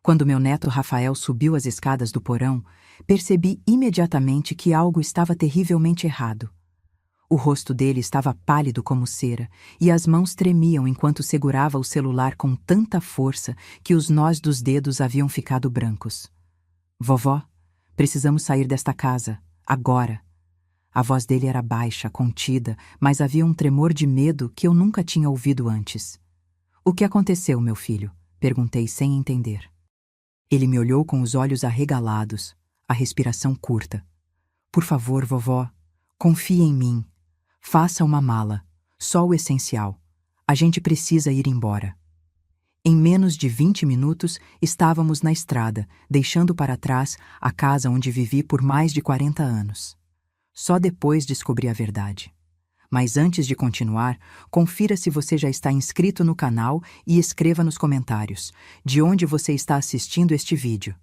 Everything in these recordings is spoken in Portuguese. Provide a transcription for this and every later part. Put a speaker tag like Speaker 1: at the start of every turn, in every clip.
Speaker 1: Quando meu neto Rafael subiu as escadas do porão, percebi imediatamente que algo estava terrivelmente errado. O rosto dele estava pálido como cera, e as mãos tremiam enquanto segurava o celular com tanta força que os nós dos dedos haviam ficado brancos. Vovó, precisamos sair desta casa, agora. A voz dele era baixa, contida, mas havia um tremor de medo que eu nunca tinha ouvido antes. O que aconteceu, meu filho? Perguntei sem entender. Ele me olhou com os olhos arregalados, a respiração curta. Por favor, vovó, confie em mim. Faça uma mala, só o essencial. A gente precisa ir embora. Em menos de 20 minutos, estávamos na estrada, deixando para trás a casa onde vivi por mais de 40 anos. Só depois descobri a verdade. Mas antes de continuar, confira se você já está inscrito no canal e escreva nos comentários de onde você está assistindo este vídeo.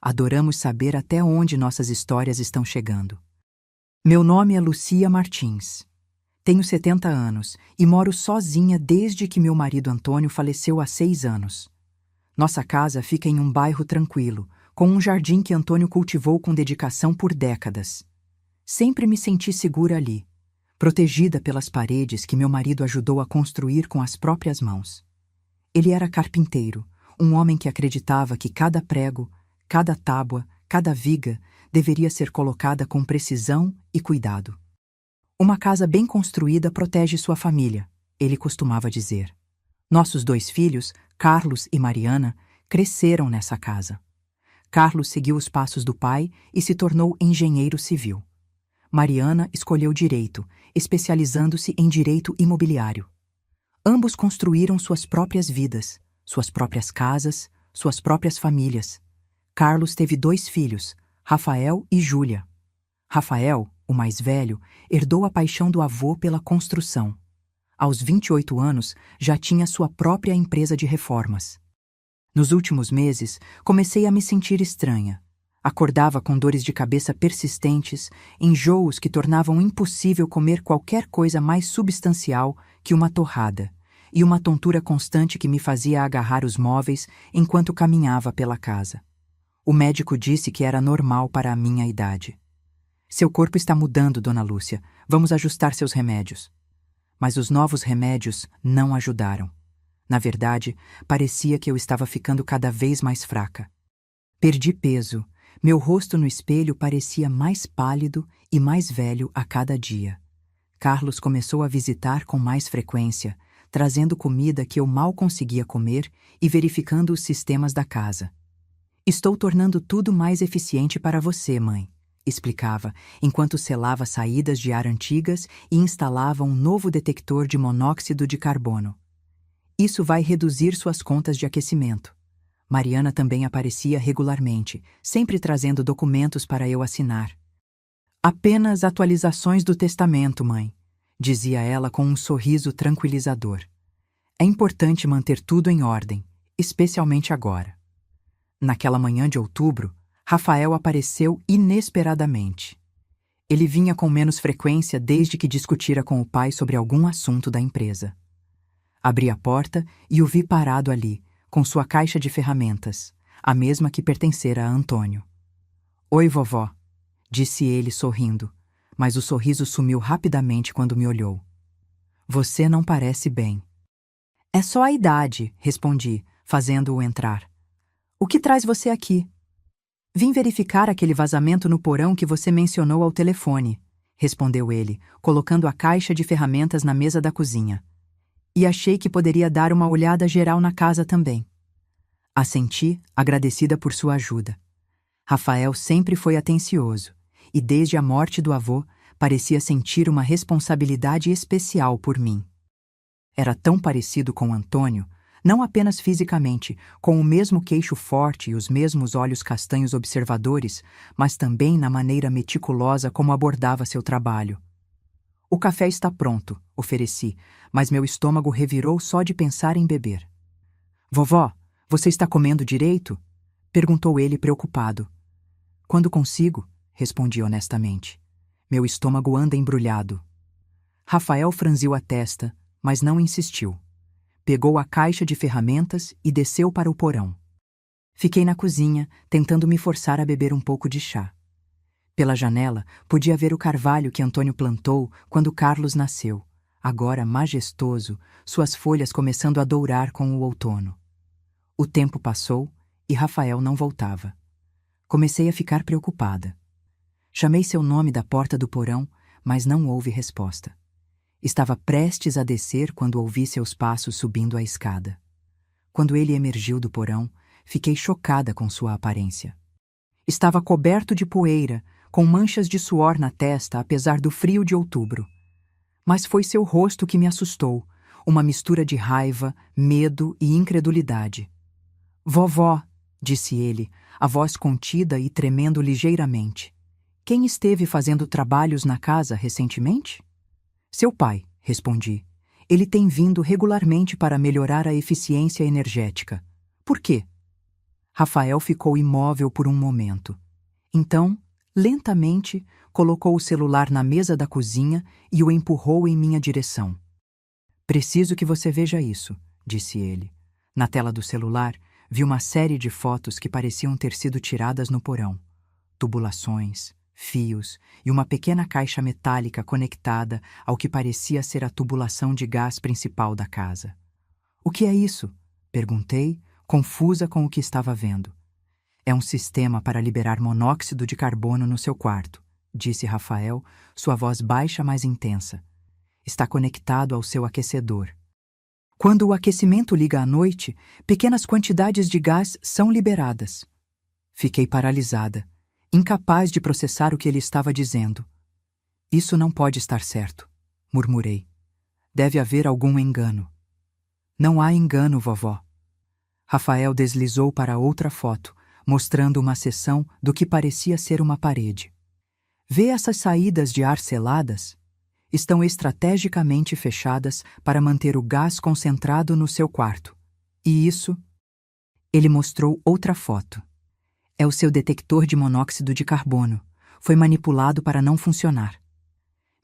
Speaker 1: Adoramos saber até onde nossas histórias estão chegando. Meu nome é Lucia Martins. Tenho 70 anos e moro sozinha desde que meu marido Antônio faleceu há 6 anos. Nossa casa fica em um bairro tranquilo, com um jardim que Antônio cultivou com dedicação por décadas. Sempre me senti segura ali, protegida pelas paredes que meu marido ajudou a construir com as próprias mãos. Ele era carpinteiro, um homem que acreditava que cada prego, cada tábua, cada viga deveria ser colocada com precisão e cuidado. Uma casa bem construída protege sua família, ele costumava dizer. Nossos 2 filhos, Carlos e Mariana, cresceram nessa casa. Carlos seguiu os passos do pai e se tornou engenheiro civil. Mariana escolheu direito, especializando-se em direito imobiliário. Ambos construíram suas próprias vidas, suas próprias casas, suas próprias famílias. Carlos teve 2 filhos, Rafael e Júlia. Rafael, o mais velho, herdou a paixão do avô pela construção. Aos 28 anos, já tinha sua própria empresa de reformas. Nos últimos meses, comecei a me sentir estranha. Acordava com dores de cabeça persistentes, enjoos que tornavam impossível comer qualquer coisa mais substancial que uma torrada, e uma tontura constante que me fazia agarrar os móveis enquanto caminhava pela casa. O médico disse que era normal para a minha idade. Seu corpo está mudando, dona Lúcia. Vamos ajustar seus remédios. Mas os novos remédios não ajudaram. Na verdade, parecia que eu estava ficando cada vez mais fraca. Perdi peso. Meu rosto no espelho parecia mais pálido e mais velho a cada dia. Carlos começou a visitar com mais frequência, trazendo comida que eu mal conseguia comer e verificando os sistemas da casa. Estou tornando tudo mais eficiente para você, mãe, explicava, enquanto selava saídas de ar antigas e instalava um novo detector de monóxido de carbono. Isso vai reduzir suas contas de aquecimento. Mariana também aparecia regularmente, sempre trazendo documentos para eu assinar. Apenas atualizações do testamento, mãe, dizia ela com um sorriso tranquilizador. É importante manter tudo em ordem, especialmente agora. Naquela manhã de outubro, Rafael apareceu inesperadamente. Ele vinha com menos frequência desde que discutira com o pai sobre algum assunto da empresa. Abri a porta e o vi parado ali, com sua caixa de ferramentas, a mesma que pertencera a Antônio. Oi, vovó, disse ele sorrindo, mas o sorriso sumiu rapidamente quando me olhou. Você não parece bem. É só a idade, respondi, fazendo-o entrar. O que traz você aqui? Vim verificar aquele vazamento no porão que você mencionou ao telefone, respondeu ele, colocando a caixa de ferramentas na mesa da cozinha. E achei que poderia dar uma olhada geral na casa também. Assenti, agradecida por sua ajuda. Rafael sempre foi atencioso, e desde a morte do avô, parecia sentir uma responsabilidade especial por mim. Era tão parecido com Antônio, não apenas fisicamente, com o mesmo queixo forte e os mesmos olhos castanhos observadores, mas também na maneira meticulosa como abordava seu trabalho. O café está pronto, ofereci, mas meu estômago revirou só de pensar em beber. Vovó, você está comendo direito? Perguntou ele preocupado. Quando consigo, respondi honestamente. Meu estômago anda embrulhado. Rafael franziu a testa, mas não insistiu. Pegou a caixa de ferramentas e desceu para o porão. Fiquei na cozinha, tentando me forçar a beber um pouco de chá. Pela janela, podia ver o carvalho que Antônio plantou quando Carlos nasceu, agora majestoso, suas folhas começando a dourar com o outono. O tempo passou e Rafael não voltava. Comecei a ficar preocupada. Chamei seu nome da porta do porão, mas não houve resposta. Estava prestes a descer quando ouvi seus passos subindo a escada. Quando ele emergiu do porão, fiquei chocada com sua aparência. Estava coberto de poeira, com manchas de suor na testa apesar do frio de outubro. Mas foi seu rosto que me assustou, uma mistura de raiva, medo e incredulidade. "Vovó", disse ele, a voz contida e tremendo ligeiramente. "Quem esteve fazendo trabalhos na casa recentemente?" "Seu pai", respondi. "Ele tem vindo regularmente para melhorar a eficiência energética." "Por quê?" Rafael ficou imóvel por um momento. Então, lentamente, colocou o celular na mesa da cozinha e o empurrou em minha direção. "Preciso que você veja isso", disse ele. Na tela do celular, vi uma série de fotos que pareciam ter sido tiradas no porão. Tubulações, fios e uma pequena caixa metálica conectada ao que parecia ser a tubulação de gás principal da casa. "O que é isso?" perguntei, confusa com o que estava vendo. "É um sistema para liberar monóxido de carbono no seu quarto", disse Rafael, sua voz baixa mais intensa. "Está conectado ao seu aquecedor. Quando o aquecimento liga à noite, pequenas quantidades de gás são liberadas." Fiquei paralisada, incapaz de processar o que ele estava dizendo. "Isso não pode estar certo", murmurei. "Deve haver algum engano." "Não há engano, vovó." Rafael deslizou para outra foto, mostrando uma seção do que parecia ser uma parede. "Vê essas saídas de ar seladas? Estão estrategicamente fechadas para manter o gás concentrado no seu quarto. E isso..." Ele mostrou outra foto. "É o seu detector de monóxido de carbono. Foi manipulado para não funcionar."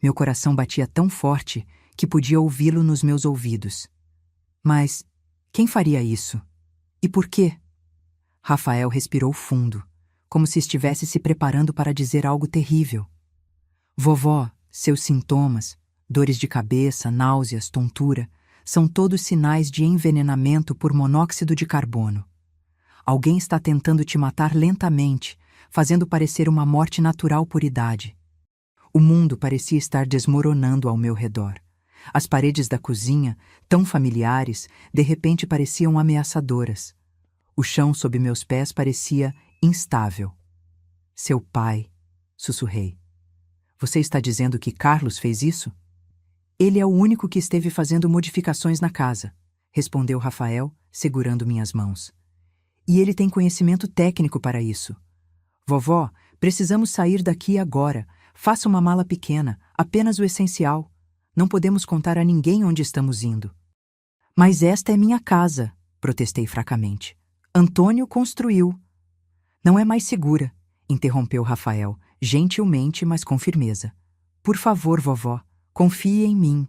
Speaker 1: Meu coração batia tão forte que podia ouvi-lo nos meus ouvidos. "Mas quem faria isso? E por quê?" Rafael respirou fundo, como se estivesse se preparando para dizer algo terrível. "Vovó, seus sintomas, dores de cabeça, náuseas, tontura, são todos sinais de envenenamento por monóxido de carbono. Alguém está tentando te matar lentamente, fazendo parecer uma morte natural por idade." O mundo parecia estar desmoronando ao meu redor. As paredes da cozinha, tão familiares, de repente pareciam ameaçadoras. O chão sob meus pés parecia instável. "Seu pai", sussurrei. "Você está dizendo que Carlos fez isso?" "Ele é o único que esteve fazendo modificações na casa", respondeu Rafael, segurando minhas mãos. "E ele tem conhecimento técnico para isso. Vovó, precisamos sair daqui agora. Faça uma mala pequena, apenas o essencial. Não podemos contar a ninguém onde estamos indo." "Mas esta é minha casa", protestei fracamente. "Antônio construiu." "Não é mais segura", interrompeu Rafael, gentilmente, mas com firmeza. "Por favor, vovó, confie em mim."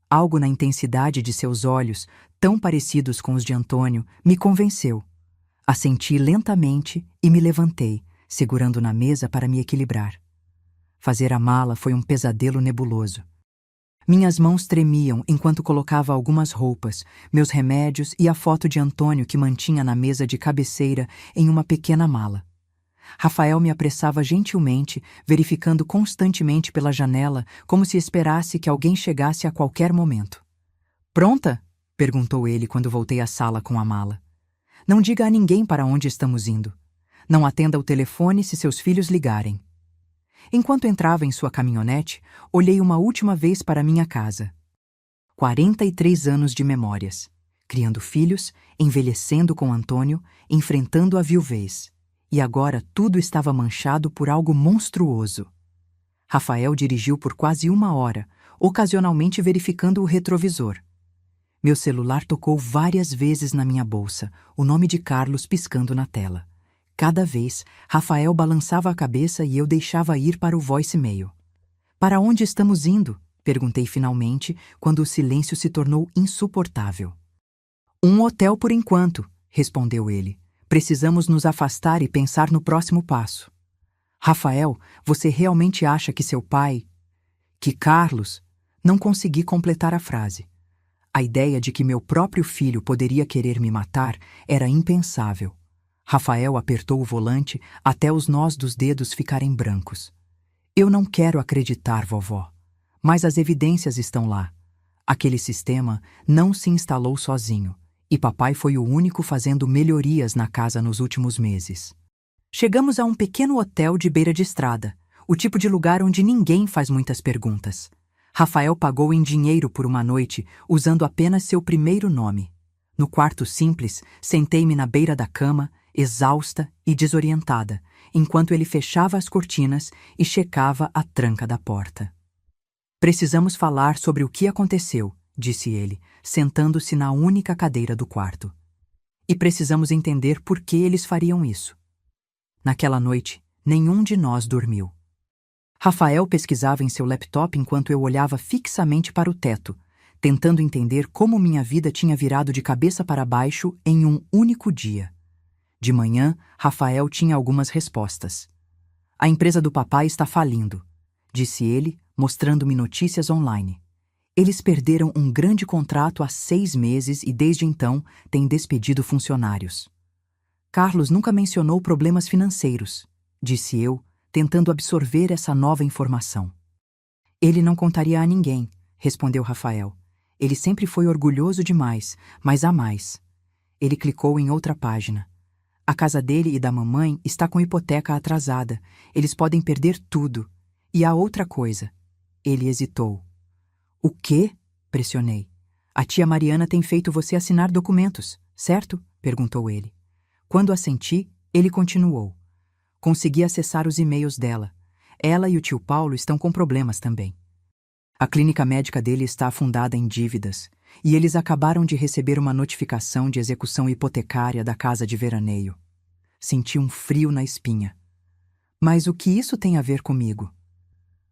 Speaker 1: Algo na intensidade de seus olhos, tão parecidos com os de Antônio, me convenceu. Assenti lentamente e me levantei, segurando na mesa para me equilibrar. Fazer a mala foi um pesadelo nebuloso. Minhas mãos tremiam enquanto colocava algumas roupas, meus remédios e a foto de Antônio que mantinha na mesa de cabeceira em uma pequena mala. Rafael me apressava gentilmente, verificando constantemente pela janela, como se esperasse que alguém chegasse a qualquer momento. "Pronta?" perguntou ele quando voltei à sala com a mala. "Não diga a ninguém para onde estamos indo. Não atenda o telefone se seus filhos ligarem." Enquanto entrava em sua caminhonete, olhei uma última vez para minha casa. 43 anos de memórias. Criando filhos, envelhecendo com Antônio, enfrentando a viuvez. E agora tudo estava manchado por algo monstruoso. Rafael dirigiu por quase 1 hora, ocasionalmente verificando o retrovisor. Meu celular tocou várias vezes na minha bolsa, o nome de Carlos piscando na tela. Cada vez, Rafael balançava a cabeça e eu deixava ir para o voicemail. "Para onde estamos indo?" perguntei finalmente, quando o silêncio se tornou insuportável. "Um hotel por enquanto", respondeu ele. Precisamos nos afastar e pensar no próximo passo. Rafael, você realmente acha que seu pai... Que Carlos... Não consegui completar a frase. A ideia de que meu próprio filho poderia querer me matar era impensável. Rafael apertou o volante até os nós dos dedos ficarem brancos. Eu não quero acreditar, vovó. Mas as evidências estão lá. Aquele sistema não se instalou sozinho, e papai foi o único fazendo melhorias na casa nos últimos meses. Chegamos a um pequeno hotel de beira de estrada, o tipo de lugar onde ninguém faz muitas perguntas. Rafael pagou em dinheiro por uma noite, usando apenas seu primeiro nome. No quarto simples, sentei-me na beira da cama, exausta e desorientada, enquanto ele fechava as cortinas e checava a tranca da porta. Precisamos falar sobre o que aconteceu, disse ele, sentando-se na única cadeira do quarto. E precisamos entender por que eles fariam isso. Naquela noite, nenhum de nós dormiu. Rafael pesquisava em seu laptop enquanto eu olhava fixamente para o teto, tentando entender como minha vida tinha virado de cabeça para baixo em um único dia. De manhã, Rafael tinha algumas respostas. A empresa do papai está falindo, disse ele, mostrando-me notícias online. Eles perderam um grande contrato há 6 meses e desde então têm despedido funcionários. Carlos nunca mencionou problemas financeiros, disse eu, tentando absorver essa nova informação. Ele não contaria a ninguém, respondeu Rafael. Ele sempre foi orgulhoso demais, mas há mais. Ele clicou em outra página. A casa dele e da mamãe está com hipoteca atrasada. Eles podem perder tudo. E há outra coisa. Ele hesitou. O quê? Pressionei. A tia Mariana tem feito você assinar documentos, certo? Perguntou ele. Quando assenti, ele continuou. Consegui acessar os e-mails dela. Ela e o tio Paulo estão com problemas também. A clínica médica dele está afundada em dívidas, e eles acabaram de receber uma notificação de execução hipotecária da casa de veraneio. Senti um frio na espinha. Mas o que isso tem a ver comigo?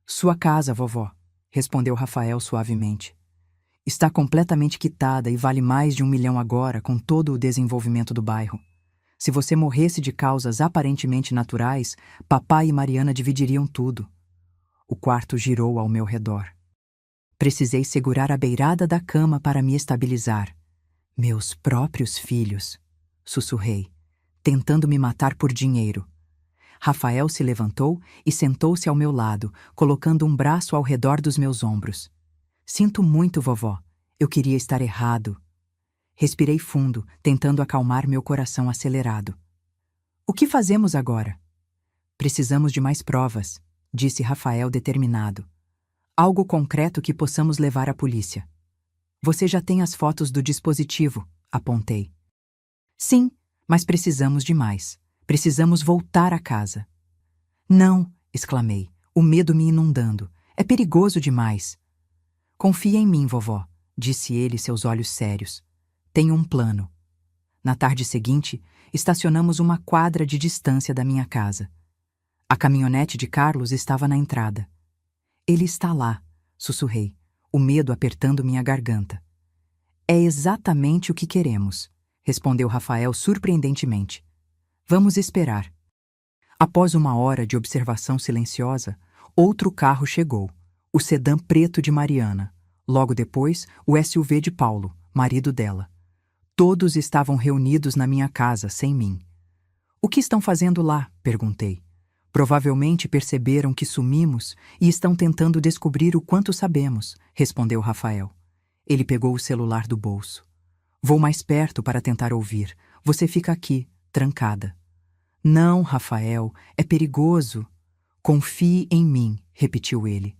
Speaker 1: Sua casa, vovó, respondeu Rafael suavemente. Está completamente quitada e vale mais de 1 milhão agora com todo o desenvolvimento do bairro. Se você morresse de causas aparentemente naturais, papai e Mariana dividiriam tudo. O quarto girou ao meu redor. Precisei segurar a beirada da cama para me estabilizar. Meus próprios filhos, sussurrei, tentando me matar por dinheiro. Rafael se levantou e sentou-se ao meu lado, colocando um braço ao redor dos meus ombros. Sinto muito, vovó. Eu queria estar errado. Respirei fundo, tentando acalmar meu coração acelerado. O que fazemos agora? Precisamos de mais provas, disse Rafael determinado. Algo concreto que possamos levar à polícia. Você já tem as fotos do dispositivo, apontei. Sim, mas precisamos de mais. Precisamos voltar à casa. Não, exclamei, o medo me inundando. É perigoso demais. Confia em mim, vovó, disse ele, seus olhos sérios. Tenho um plano. Na tarde seguinte, estacionamos uma quadra de distância da minha casa. A caminhonete de Carlos estava na entrada. Ele está lá, sussurrei, o medo apertando minha garganta. É exatamente o que queremos, respondeu Rafael surpreendentemente. Vamos esperar. Após 1 hora de observação silenciosa, outro carro chegou, o sedã preto de Mariana. Logo depois, o SUV de Paulo, marido dela. Todos estavam reunidos na minha casa, sem mim. O que estão fazendo lá? Perguntei. Provavelmente perceberam que sumimos e estão tentando descobrir o quanto sabemos, respondeu Rafael. Ele pegou o celular do bolso. Vou mais perto para tentar ouvir. Você fica aqui, trancada. Não, Rafael, é perigoso. Confie em mim, repetiu ele.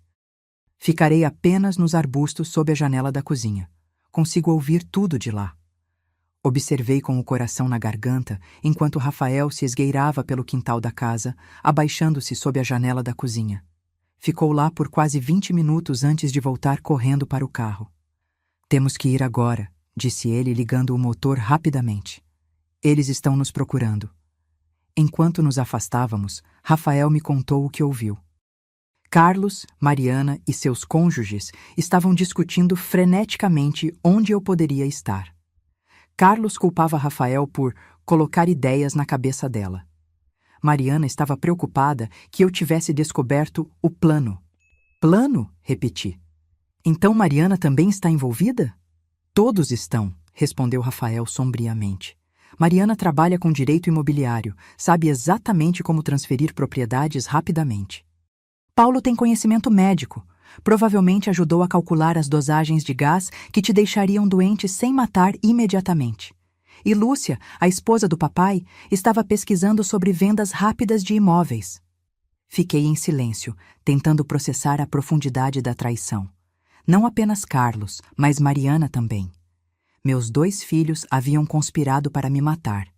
Speaker 1: Ficarei apenas nos arbustos sob a janela da cozinha. Consigo ouvir tudo de lá. Observei com o coração na garganta enquanto Rafael se esgueirava pelo quintal da casa, abaixando-se sob a janela da cozinha. Ficou lá por quase 20 minutos antes de voltar correndo para o carro. Temos que ir agora, disse ele, ligando o motor rapidamente. Eles estão nos procurando. Enquanto nos afastávamos, Rafael me contou o que ouviu. Carlos, Mariana e seus cônjuges estavam discutindo freneticamente onde eu poderia estar. Carlos culpava Rafael por colocar ideias na cabeça dela. Mariana estava preocupada que eu tivesse descoberto o plano. Plano? Repeti. Então Mariana também está envolvida? Todos estão, respondeu Rafael sombriamente. Mariana trabalha com direito imobiliário, sabe exatamente como transferir propriedades rapidamente. Paulo tem conhecimento médico. Provavelmente ajudou a calcular as dosagens de gás que te deixariam doente sem matar imediatamente. E Lúcia, a esposa do papai, estava pesquisando sobre vendas rápidas de imóveis. Fiquei em silêncio, tentando processar a profundidade da traição. Não apenas Carlos, mas Mariana também. Meus 2 filhos haviam conspirado para me matar.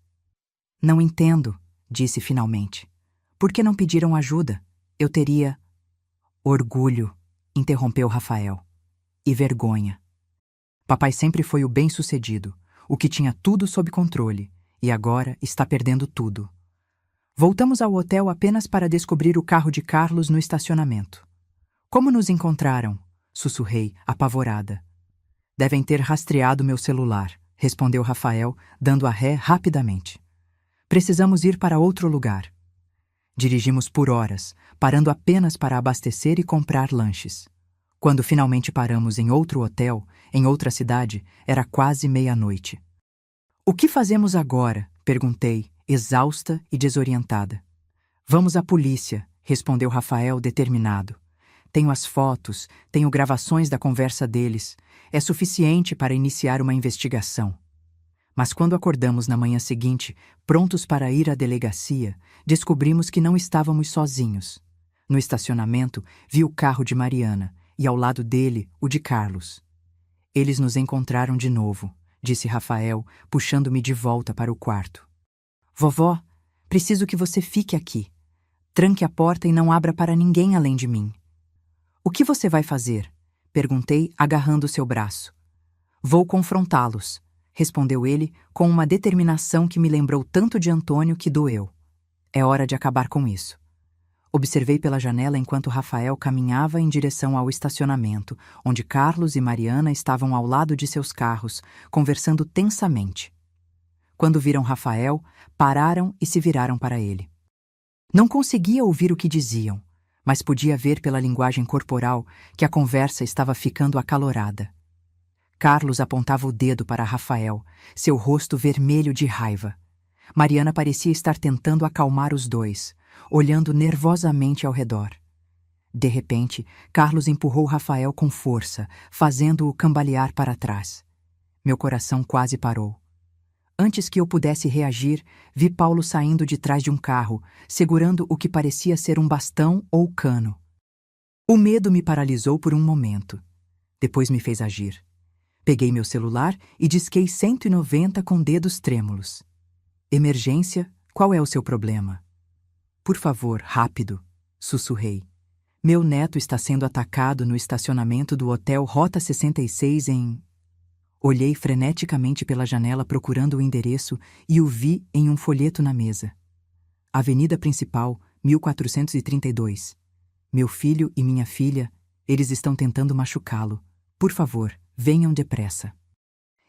Speaker 1: Não entendo, disse finalmente. Por que não pediram ajuda? Eu teria... Orgulho, interrompeu Rafael. E vergonha. Papai sempre foi o bem-sucedido, o que tinha tudo sob controle, e agora está perdendo tudo. Voltamos ao hotel apenas para descobrir o carro de Carlos no estacionamento. Como nos encontraram? Sussurrei, apavorada. Devem ter rastreado meu celular, respondeu Rafael, dando a ré rapidamente. Precisamos ir para outro lugar. Dirigimos por horas, parando apenas para abastecer e comprar lanches. Quando finalmente paramos em outro hotel, em outra cidade, era quase meia-noite. O que fazemos agora? Perguntei, exausta e desorientada. Vamos à polícia, respondeu Rafael determinado. Tenho as fotos, tenho gravações da conversa deles. É suficiente para iniciar uma investigação. Mas quando acordamos na manhã seguinte, prontos para ir à delegacia, descobrimos que não estávamos sozinhos. No estacionamento, vi o carro de Mariana e ao lado dele, o de Carlos. Eles nos encontraram de novo, disse Rafael, puxando-me de volta para o quarto. Vovó, preciso que você fique aqui. Tranque a porta e não abra para ninguém além de mim. O que você vai fazer? Perguntei, agarrando seu braço. Vou confrontá-los, respondeu ele com uma determinação que me lembrou tanto de Antônio que doeu. É hora de acabar com isso. Observei pela janela enquanto Rafael caminhava em direção ao estacionamento, onde Carlos e Mariana estavam ao lado de seus carros, conversando tensamente. Quando viram Rafael, pararam e se viraram para ele. Não conseguia ouvir o que diziam, mas podia ver pela linguagem corporal que a conversa estava ficando acalorada. Carlos apontava o dedo para Rafael, seu rosto vermelho de raiva. Mariana parecia estar tentando acalmar os dois, olhando nervosamente ao redor. De repente, Carlos empurrou Rafael com força, fazendo-o cambalear para trás. Meu coração quase parou. Antes que eu pudesse reagir, vi Paulo saindo de trás de um carro, segurando o que parecia ser um bastão ou cano. O medo me paralisou por um momento. Depois me fez agir. Peguei meu celular e disquei 190 com dedos trêmulos. Emergência, qual é o seu problema? Por favor, rápido, sussurrei. Meu neto está sendo atacado no estacionamento do Hotel Rota 66 em... Olhei freneticamente pela janela procurando o endereço e o vi em um folheto na mesa. Avenida Principal, 1432. Meu filho e minha filha, eles estão tentando machucá-lo. Por favor, venham depressa.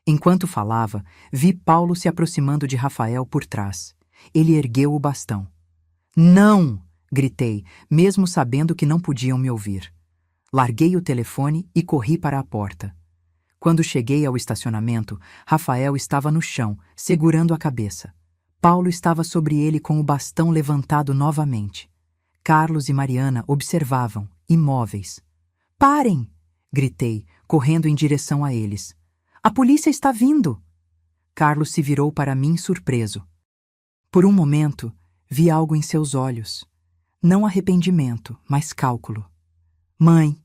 Speaker 1: Enquanto falava, vi Paulo se aproximando de Rafael por trás. Ele ergueu o bastão. Não! Gritei, mesmo sabendo que não podiam me ouvir. Larguei o telefone e corri para a porta. Quando cheguei ao estacionamento, Rafael estava no chão, segurando a cabeça. Paulo estava sobre ele com o bastão levantado novamente. Carlos e Mariana observavam, imóveis. Parem! Gritei, correndo em direção a eles. A polícia está vindo! Carlos se virou para mim surpreso. Por um momento, vi algo em seus olhos. Não arrependimento, mas cálculo. Mãe,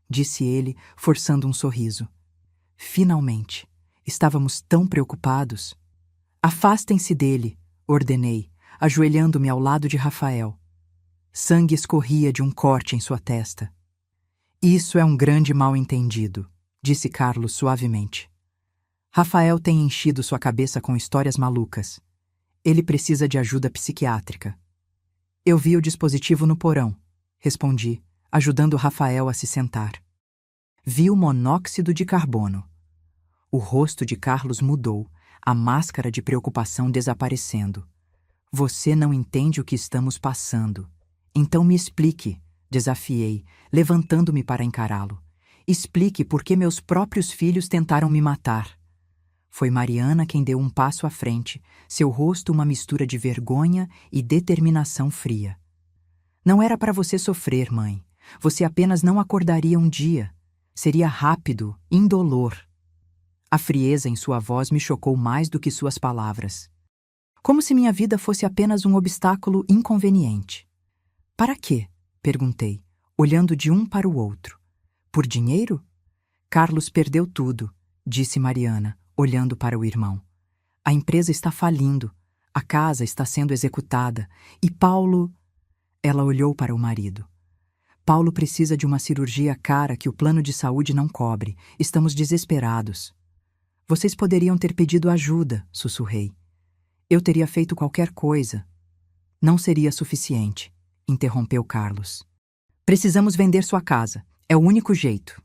Speaker 1: disse ele, forçando um sorriso. Finalmente, estávamos tão preocupados. Afastem-se dele, ordenei, ajoelhando-me ao lado de Rafael. Sangue escorria de um corte em sua testa. Isso é um grande mal-entendido, disse Carlos suavemente. Rafael tem enchido sua cabeça com histórias malucas. Ele precisa de ajuda psiquiátrica. Eu vi o dispositivo no porão, respondi, ajudando Rafael a se sentar. Vi o monóxido de carbono. O rosto de Carlos mudou, a máscara de preocupação desaparecendo. Você não entende o que estamos passando. Então me explique, desafiei, levantando-me para encará-lo. Explique por que meus próprios filhos tentaram me matar. Foi Mariana quem deu um passo à frente, seu rosto uma mistura de vergonha e determinação fria. Não era para você sofrer, mãe. Você apenas não acordaria um dia. Seria rápido, indolor. A frieza em sua voz me chocou mais do que suas palavras. Como se minha vida fosse apenas um obstáculo inconveniente. Para quê? Perguntei, olhando de um para o outro. Por dinheiro? Carlos perdeu tudo, disse Mariana, olhando para o irmão. A empresa está falindo, a casa está sendo executada, e Paulo... Ela olhou para o marido. Paulo precisa de uma cirurgia cara que o plano de saúde não cobre. Estamos desesperados. Vocês poderiam ter pedido ajuda, sussurrei. Eu teria feito qualquer coisa. Não seria suficiente, interrompeu Carlos. Precisamos vender sua casa. É o único jeito.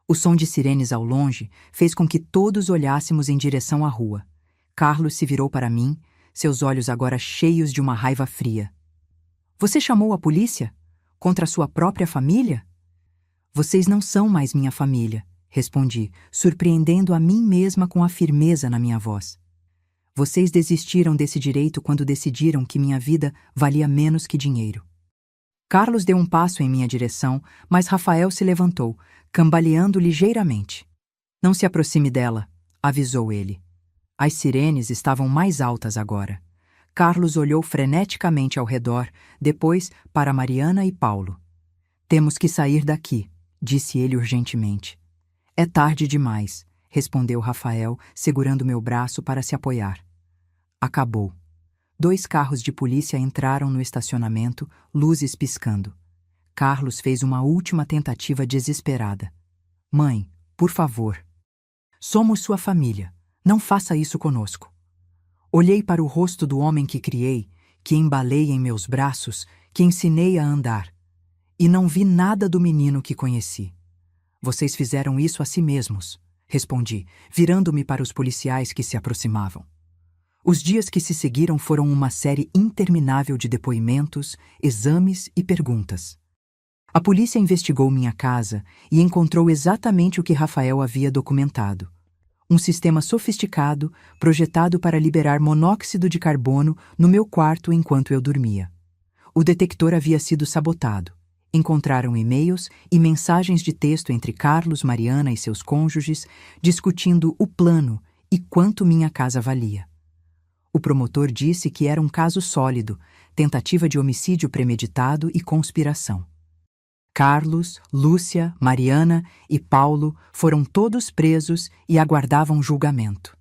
Speaker 1: O som de sirenes ao longe fez com que todos olhássemos em direção à rua. Carlos se virou para mim, seus olhos agora cheios de uma raiva fria. Você chamou a polícia? Contra sua própria família? Vocês não são mais minha família, respondi, surpreendendo a mim mesma com a firmeza na minha voz. Vocês desistiram desse direito quando decidiram que minha vida valia menos que dinheiro. Carlos deu um passo em minha direção, mas Rafael se levantou, cambaleando ligeiramente. Não se aproxime dela, avisou ele. As sirenes estavam mais altas agora. Carlos olhou freneticamente ao redor, depois para Mariana e Paulo. Temos que sair daqui, disse ele urgentemente. É tarde demais, respondeu Rafael, segurando meu braço para se apoiar. Acabou. 2 carros de polícia entraram no estacionamento, luzes piscando. Carlos fez uma última tentativa desesperada. Mãe, por favor. Somos sua família. Não faça isso conosco. Olhei para o rosto do homem que criei, que embalei em meus braços, que ensinei a andar. E não vi nada do menino que conheci. Vocês fizeram isso a si mesmos, respondi, virando-me para os policiais que se aproximavam. Os dias que se seguiram foram uma série interminável de depoimentos, exames e perguntas. A polícia investigou minha casa e encontrou exatamente o que Rafael havia documentado. Um sistema sofisticado, projetado para liberar monóxido de carbono no meu quarto enquanto eu dormia. O detector havia sido sabotado. Encontraram e-mails e mensagens de texto entre Carlos, Mariana e seus cônjuges, discutindo o plano e quanto minha casa valia. O promotor disse que era um caso sólido, tentativa de homicídio premeditado e conspiração. Carlos, Lúcia, Mariana e Paulo foram todos presos e aguardavam julgamento.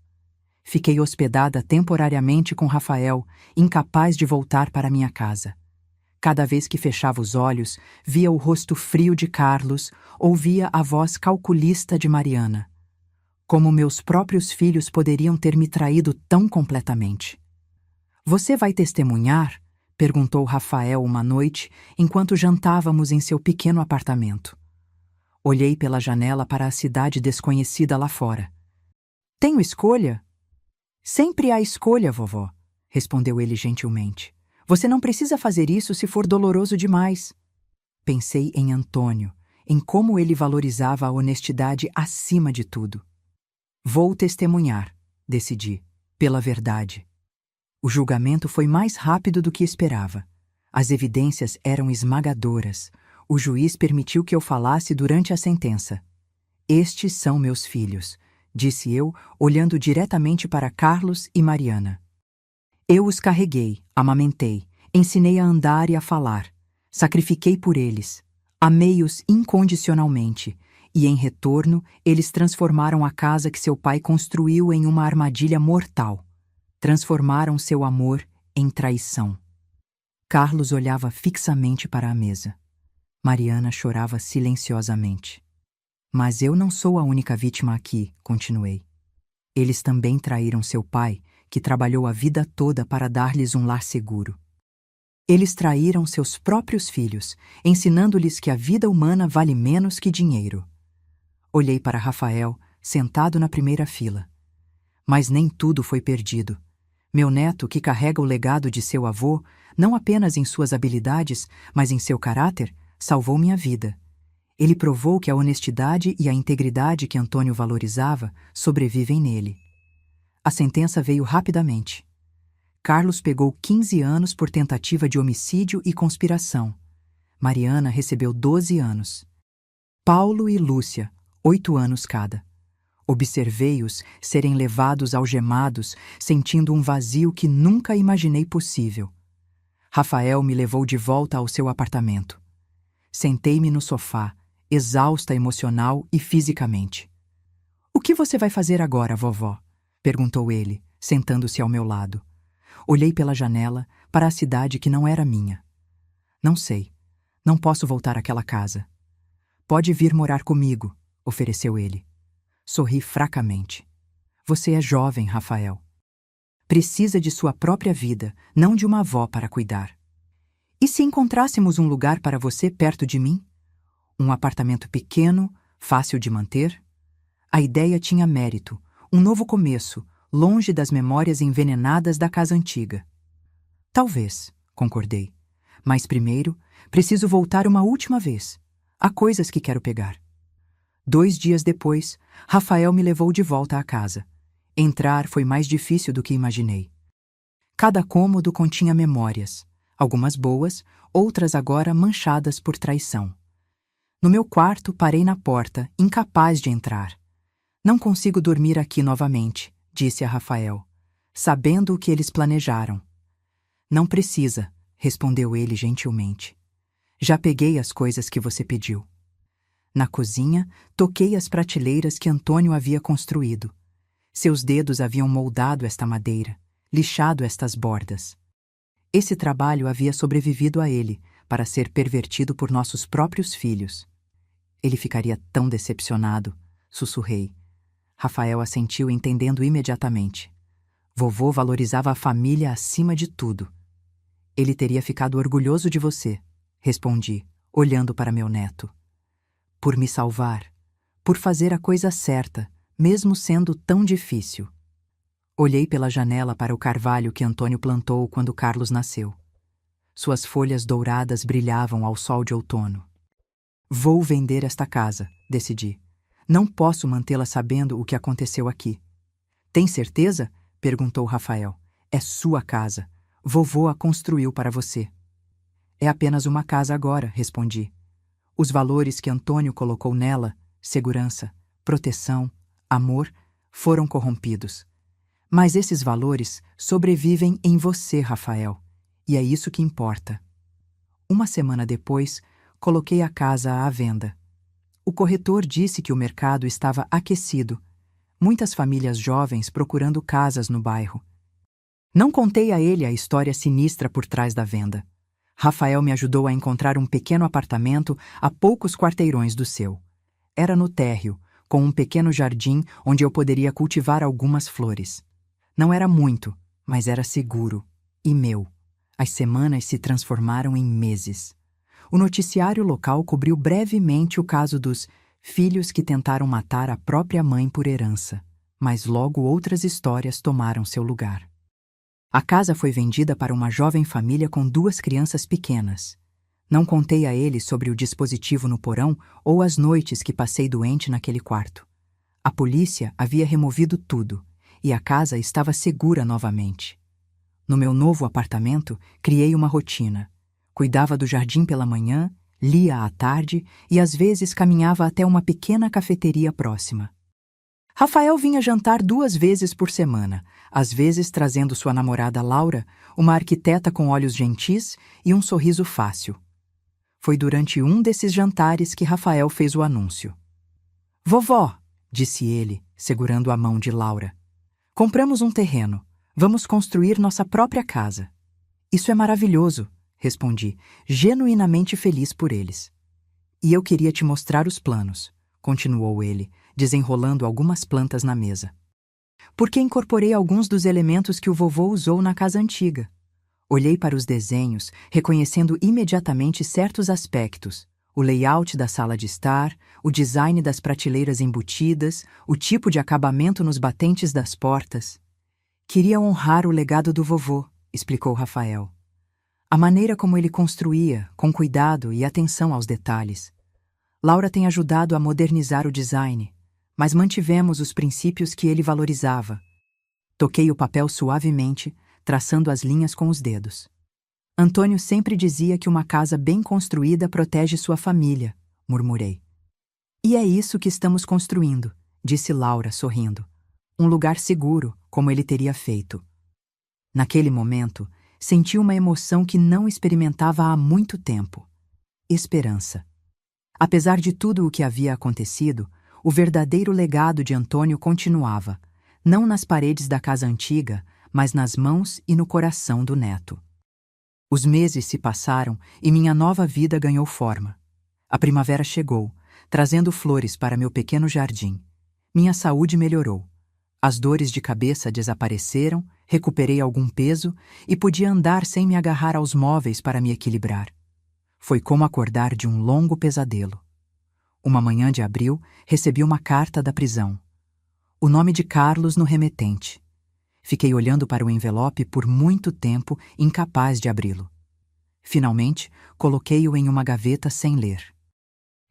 Speaker 1: Fiquei hospedada temporariamente com Rafael, incapaz de voltar para minha casa. Cada vez que fechava os olhos, via o rosto frio de Carlos, ouvia a voz calculista de Mariana. Como meus próprios filhos poderiam ter me traído tão completamente? Você vai testemunhar? Perguntou Rafael uma noite, enquanto jantávamos em seu pequeno apartamento. Olhei pela janela para a cidade desconhecida lá fora. Tenho escolha? Sempre há escolha, vovó, respondeu ele gentilmente. Você não precisa fazer isso se for doloroso demais. Pensei em Antônio, em como ele valorizava a honestidade acima de tudo. Vou testemunhar, decidi, pela verdade. O julgamento foi mais rápido do que esperava. As evidências eram esmagadoras. O juiz permitiu que eu falasse durante a sentença. Estes são meus filhos, disse eu, olhando diretamente para Carlos e Mariana. Eu os carreguei, amamentei, ensinei a andar e a falar. Sacrifiquei por eles. Amei-os incondicionalmente. E, em retorno, eles transformaram a casa que seu pai construiu em uma armadilha mortal. Transformaram seu amor em traição. Carlos olhava fixamente para a mesa. Mariana chorava silenciosamente. Mas eu não sou a única vítima aqui, continuei. Eles também traíram seu pai, que trabalhou a vida toda para dar-lhes um lar seguro. Eles traíram seus próprios filhos, ensinando-lhes que a vida humana vale menos que dinheiro. Olhei para Rafael, sentado na primeira fila. Mas nem tudo foi perdido. Meu neto, que carrega o legado de seu avô, não apenas em suas habilidades, mas em seu caráter, salvou minha vida. Ele provou que a honestidade e a integridade que Antônio valorizava sobrevivem nele. A sentença veio rapidamente. Carlos pegou 15 anos por tentativa de homicídio e conspiração. Mariana recebeu 12 anos. Paulo e Lúcia, 8 anos cada. Observei-os serem levados algemados, sentindo um vazio que nunca imaginei possível. Rafael me levou de volta ao seu apartamento. Sentei-me no sofá, exausta emocional e fisicamente. "O que você vai fazer agora, vovó?" perguntou ele, sentando-se ao meu lado. Olhei pela janela para a cidade que não era minha. "Não sei. Não posso voltar àquela casa." "Pode vir morar comigo", ofereceu ele. Sorri fracamente. "Você é jovem, Rafael. Precisa de sua própria vida, não de uma avó para cuidar. E se encontrássemos um lugar para você perto de mim? Um apartamento pequeno, fácil de manter?" A ideia tinha mérito, um novo começo, longe das memórias envenenadas da casa antiga. "Talvez", concordei. "Mas primeiro, preciso voltar uma última vez. Há coisas que quero pegar." 2 dias depois, Rafael me levou de volta à casa. Entrar foi mais difícil do que imaginei. Cada cômodo continha memórias, algumas boas, outras agora manchadas por traição. No meu quarto, parei na porta, incapaz de entrar. "Não consigo dormir aqui novamente", disse a Rafael, sabendo o que eles planejaram. "Não precisa", respondeu ele gentilmente. "Já peguei as coisas que você pediu." Na cozinha, toquei as prateleiras que Antônio havia construído. Seus dedos haviam moldado esta madeira, lixado estas bordas. Esse trabalho havia sobrevivido a ele, para ser pervertido por nossos próprios filhos. "Ele ficaria tão decepcionado", sussurrei. Rafael assentiu, entendendo imediatamente. "Vovô valorizava a família acima de tudo." "Ele teria ficado orgulhoso de você", respondi, olhando para meu neto. "Por me salvar, por fazer a coisa certa, mesmo sendo tão difícil." Olhei pela janela para o carvalho que Antônio plantou quando Carlos nasceu. Suas folhas douradas brilhavam ao sol de outono. "Vou vender esta casa", decidi. "Não posso mantê-la sabendo o que aconteceu aqui." "Tem certeza?" perguntou Rafael. "É sua casa. Vovô a construiu para você." "É apenas uma casa agora", respondi. Os valores que Antônio colocou nela, segurança, proteção, amor, foram corrompidos. Mas esses valores sobrevivem em você, Rafael, e é isso que importa. Uma semana depois, coloquei a casa à venda. O corretor disse que o mercado estava aquecido, muitas famílias jovens procurando casas no bairro. Não contei a ele a história sinistra por trás da venda. Rafael me ajudou a encontrar um pequeno apartamento a poucos quarteirões do seu. Era no térreo, com um pequeno jardim onde eu poderia cultivar algumas flores. Não era muito, mas era seguro. E meu. As semanas se transformaram em meses. O noticiário local cobriu brevemente o caso dos filhos que tentaram matar a própria mãe por herança, mas logo outras histórias tomaram seu lugar. A casa foi vendida para uma jovem família com 2 crianças pequenas. Não contei a ele sobre o dispositivo no porão ou as noites que passei doente naquele quarto. A polícia havia removido tudo, e a casa estava segura novamente. No meu novo apartamento, criei uma rotina. Cuidava do jardim pela manhã, lia à tarde e às vezes caminhava até uma pequena cafeteria próxima. Rafael vinha jantar 2 vezes por semana, às vezes trazendo sua namorada Laura, uma arquiteta com olhos gentis e um sorriso fácil. Foi durante um desses jantares que Rafael fez o anúncio. "Vovó", disse ele, segurando a mão de Laura, "compramos um terreno. Vamos construir nossa própria casa." "Isso é maravilhoso", respondi, genuinamente feliz por eles. "E eu queria te mostrar os planos", continuou ele, desenrolando algumas plantas na mesa. "Porque incorporei alguns dos elementos que o vovô usou na casa antiga." Olhei para os desenhos, reconhecendo imediatamente certos aspectos: O layout da sala de estar, o design das prateleiras embutidas, o tipo de acabamento nos batentes das portas. Queria honrar o legado do vovô, explicou Rafael. A maneira como ele construía, com cuidado e atenção aos detalhes. Laura tem ajudado a modernizar o design, mas mantivemos os princípios que ele valorizava. Toquei o papel suavemente, traçando as linhas com os dedos. Antônio sempre dizia que uma casa bem construída protege sua família, murmurei. E é isso que estamos construindo, disse Laura, sorrindo. Um lugar seguro, como ele teria feito. Naquele momento, senti uma emoção que não experimentava há muito tempo. Esperança. Apesar de tudo o que havia acontecido, o verdadeiro legado de Antônio continuava, não nas paredes da casa antiga, mas nas mãos e no coração do neto. Os meses se passaram e minha nova vida ganhou forma. A primavera chegou, trazendo flores para meu pequeno jardim. Minha saúde melhorou. As dores de cabeça desapareceram, recuperei algum peso e podia andar sem me agarrar aos móveis para me equilibrar. Foi como acordar de um longo pesadelo. Uma manhã de abril, recebi uma carta da prisão. O nome de Carlos no remetente. Fiquei olhando para o envelope por muito tempo, incapaz de abri-lo. Finalmente, coloquei-o em uma gaveta sem ler.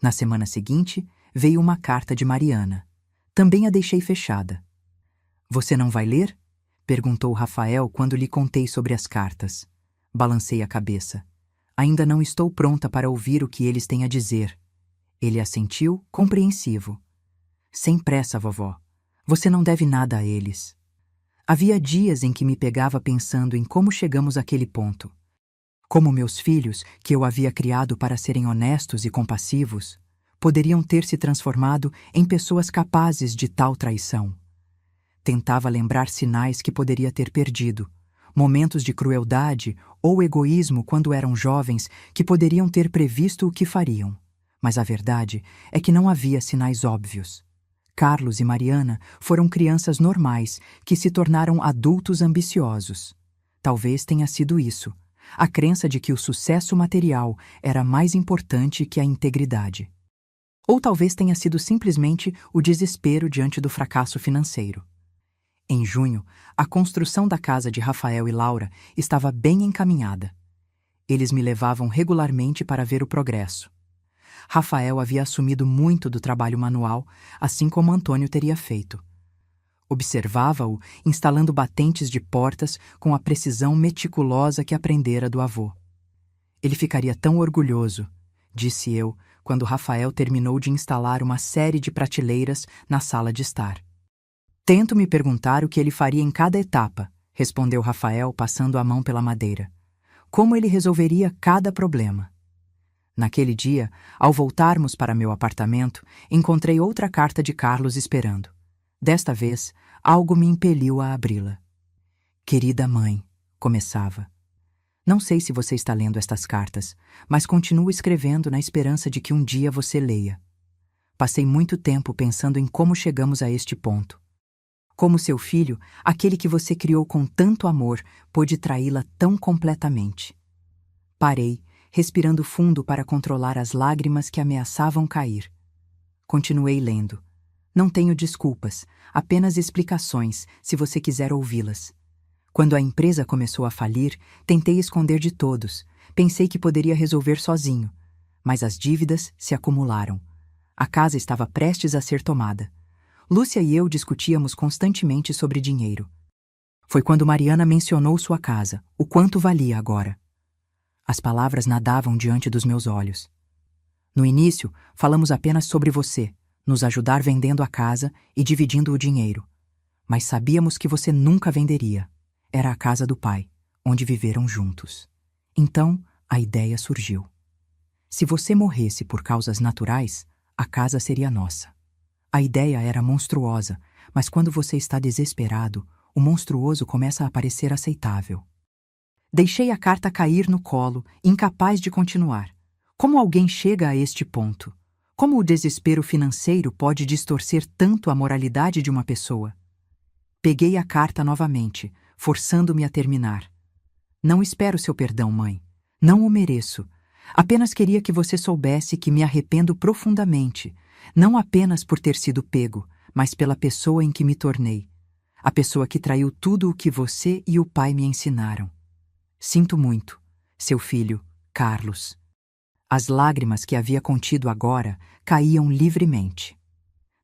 Speaker 1: Na semana seguinte, veio uma carta de Mariana. Também a deixei fechada. Você não vai ler? Perguntou Rafael quando lhe contei sobre as cartas. Balancei a cabeça. Ainda não estou pronta para ouvir o que eles têm a dizer. Ele assentiu, compreensivo. Sem pressa, vovó. Você não deve nada a eles. Havia dias em que me pegava pensando em como chegamos àquele ponto. Como meus filhos, que eu havia criado para serem honestos e compassivos, poderiam ter se transformado em pessoas capazes de tal traição. Tentava lembrar sinais que poderia ter perdido, momentos de crueldade ou egoísmo quando eram jovens que poderiam ter previsto o que fariam. Mas a verdade é que não havia sinais óbvios. Carlos e Mariana foram crianças normais que se tornaram adultos ambiciosos. Talvez tenha sido isso, a crença de que o sucesso material era mais importante que a integridade. Ou talvez tenha sido simplesmente o desespero diante do fracasso financeiro. Em junho, a construção da casa de Rafael e Laura estava bem encaminhada. Eles me levavam regularmente para ver o progresso. Rafael havia assumido muito do trabalho manual, assim como Antônio teria feito. Observava-o instalando batentes de portas com a precisão meticulosa que aprendera do avô. Ele ficaria tão orgulhoso, disse eu, quando Rafael terminou de instalar uma série de prateleiras na sala de estar. Tento me perguntar o que ele faria em cada etapa, respondeu Rafael, passando a mão pela madeira. Como ele resolveria cada problema. Naquele dia, ao voltarmos para meu apartamento, encontrei outra carta de Carlos esperando. Desta vez, algo me impeliu a abri-la. Querida mãe, começava. Não sei se você está lendo estas cartas, mas continuo escrevendo na esperança de que um dia você leia. Passei muito tempo pensando em como chegamos a este ponto. Como seu filho, aquele que você criou com tanto amor, pôde traí-la tão completamente. Parei, respirando fundo para controlar as lágrimas que ameaçavam cair. Continuei lendo. Não tenho desculpas, apenas explicações, se você quiser ouvi-las. Quando a empresa começou a falir, tentei esconder de todos. Pensei que poderia resolver sozinho. Mas as dívidas se acumularam. A casa estava prestes a ser tomada. Lúcia e eu discutíamos constantemente sobre dinheiro. Foi quando Mariana mencionou sua casa, o quanto valia agora. As palavras nadavam diante dos meus olhos. No início, falamos apenas sobre você, nos ajudar vendendo a casa e dividindo o dinheiro. Mas sabíamos que você nunca venderia. Era a casa do pai, onde viveram juntos. Então, a ideia surgiu. Se você morresse por causas naturais, a casa seria nossa. A ideia era monstruosa, mas quando você está desesperado, o monstruoso começa a parecer aceitável. Deixei a carta cair no colo, incapaz de continuar. Como alguém chega a este ponto? Como o desespero financeiro pode distorcer tanto a moralidade de uma pessoa? Peguei a carta novamente, forçando-me a terminar. Não espero seu perdão, mãe. Não o mereço. Apenas queria que você soubesse que me arrependo profundamente, não apenas por ter sido pego, mas pela pessoa em que me tornei. A pessoa que traiu tudo o que você e o pai me ensinaram. Sinto muito, seu filho, Carlos. As lágrimas que havia contido agora caíam livremente.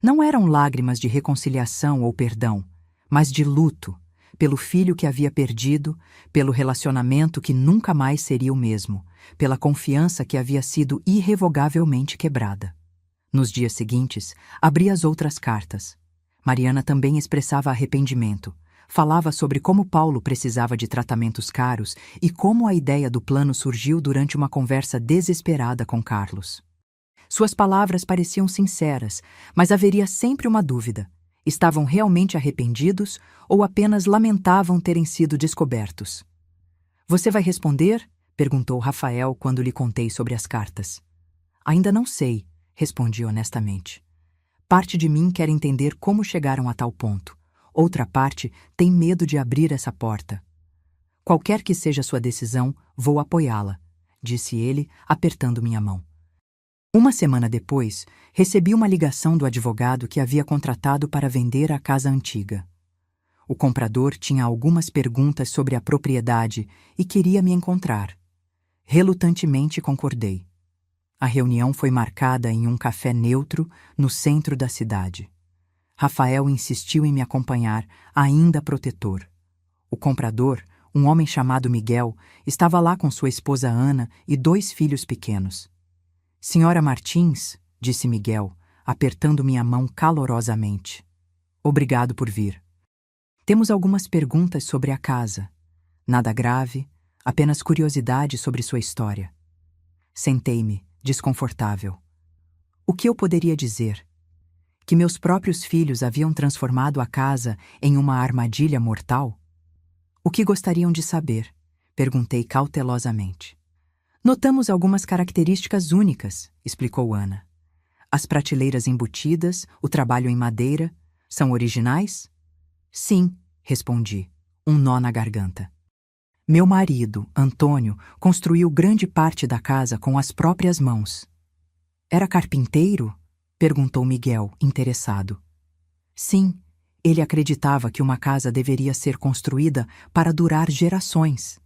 Speaker 1: Não eram lágrimas de reconciliação ou perdão, mas de luto, pelo filho que havia perdido, pelo relacionamento que nunca mais seria o mesmo, pela confiança que havia sido irrevogavelmente quebrada. Nos dias seguintes, abri as outras cartas. Mariana também expressava arrependimento. Falava sobre como Paulo precisava de tratamentos caros e como a ideia do plano surgiu durante uma conversa desesperada com Carlos. Suas palavras pareciam sinceras, mas haveria sempre uma dúvida. Estavam realmente arrependidos ou apenas lamentavam terem sido descobertos? Você vai responder? Perguntou Rafael quando lhe contei sobre as cartas. Ainda não sei, respondi honestamente. Parte de mim quer entender como chegaram a tal ponto. Outra parte tem medo de abrir essa porta. Qualquer que seja sua decisão, vou apoiá-la, disse ele, apertando minha mão. Uma semana depois, recebi uma ligação do advogado que havia contratado para vender a casa antiga. O comprador tinha algumas perguntas sobre a propriedade e queria me encontrar. Relutantemente concordei. A reunião foi marcada em um café neutro no centro da cidade. Rafael insistiu em me acompanhar, ainda protetor. O comprador, um homem chamado Miguel, estava lá com sua esposa Ana e 2 filhos pequenos. Senhora Martins, disse Miguel, apertando minha mão calorosamente. Obrigado por vir. Temos algumas perguntas sobre a casa. Nada grave, apenas curiosidade sobre sua história. Sentei-me, desconfortável. O que eu poderia dizer? Que meus próprios filhos haviam transformado a casa em uma armadilha mortal? O que gostariam de saber? Perguntei cautelosamente. Notamos algumas características únicas, explicou Ana. As prateleiras embutidas, o trabalho em madeira, são originais? Sim, respondi, um nó na garganta. Meu marido, Antônio, construiu grande parte da casa com as próprias mãos. Era carpinteiro? Perguntou Miguel, interessado. Sim, ele acreditava que uma casa deveria ser construída para durar gerações.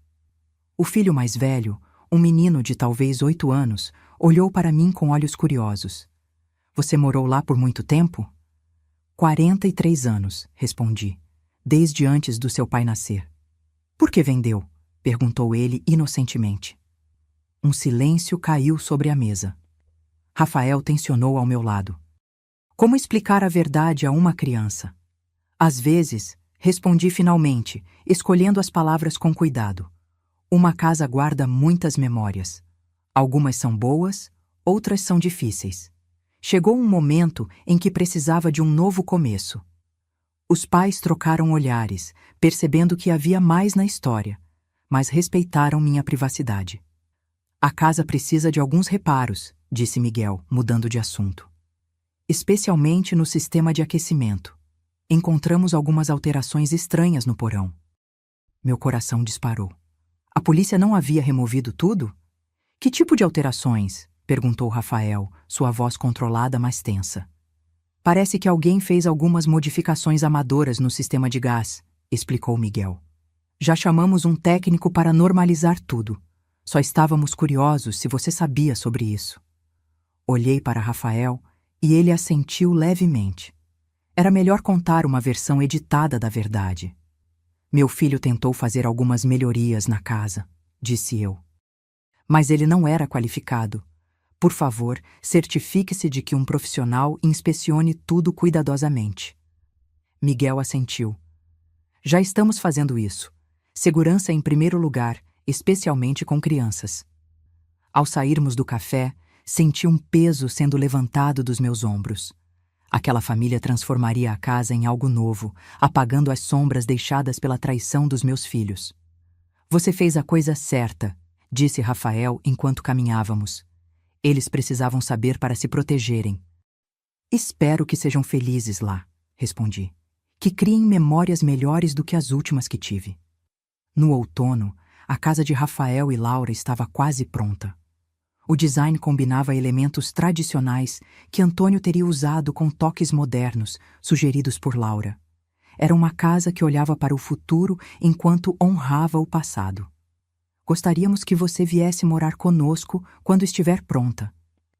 Speaker 1: O filho mais velho, um menino de talvez 8 anos, olhou para mim com olhos curiosos. Você morou lá por muito tempo? 43 anos, respondi, desde antes do seu pai nascer. Por que vendeu? Perguntou ele inocentemente. Um silêncio caiu sobre a mesa. Rafael tensionou ao meu lado. Como explicar a verdade a uma criança? Às vezes, respondi finalmente, escolhendo as palavras com cuidado. Uma casa guarda muitas memórias. Algumas são boas, outras são difíceis. Chegou um momento em que precisava de um novo começo. Os pais trocaram olhares, percebendo que havia mais na história, mas respeitaram minha privacidade. A casa precisa de alguns reparos, disse Miguel, mudando de assunto. Especialmente no sistema de aquecimento. Encontramos algumas alterações estranhas no porão. Meu coração disparou. A polícia não havia removido tudo? Que tipo de alterações? Perguntou Rafael, sua voz controlada, mas tensa. Parece que alguém fez algumas modificações amadoras no sistema de gás, explicou Miguel. Já chamamos um técnico para normalizar tudo. Só estávamos curiosos se você sabia sobre isso. Olhei para Rafael e ele assentiu levemente. Era melhor contar uma versão editada da verdade. Meu filho tentou fazer algumas melhorias na casa, disse eu. Mas ele não era qualificado. Por favor, certifique-se de que um profissional inspecione tudo cuidadosamente. Miguel assentiu. Já estamos fazendo isso. Segurança em primeiro lugar, especialmente com crianças. Ao sairmos do café, senti um peso sendo levantado dos meus ombros. Aquela família transformaria a casa em algo novo, apagando as sombras deixadas pela traição dos meus filhos. Você fez a coisa certa, disse Rafael enquanto caminhávamos. Eles precisavam saber para se protegerem. Espero que sejam felizes lá, respondi. Que criem memórias melhores do que as últimas que tive. No outono, a casa de Rafael e Laura estava quase pronta. O design combinava elementos tradicionais que Antônio teria usado com toques modernos, sugeridos por Laura. Era uma casa que olhava para o futuro enquanto honrava o passado. Gostaríamos que você viesse morar conosco quando estiver pronta,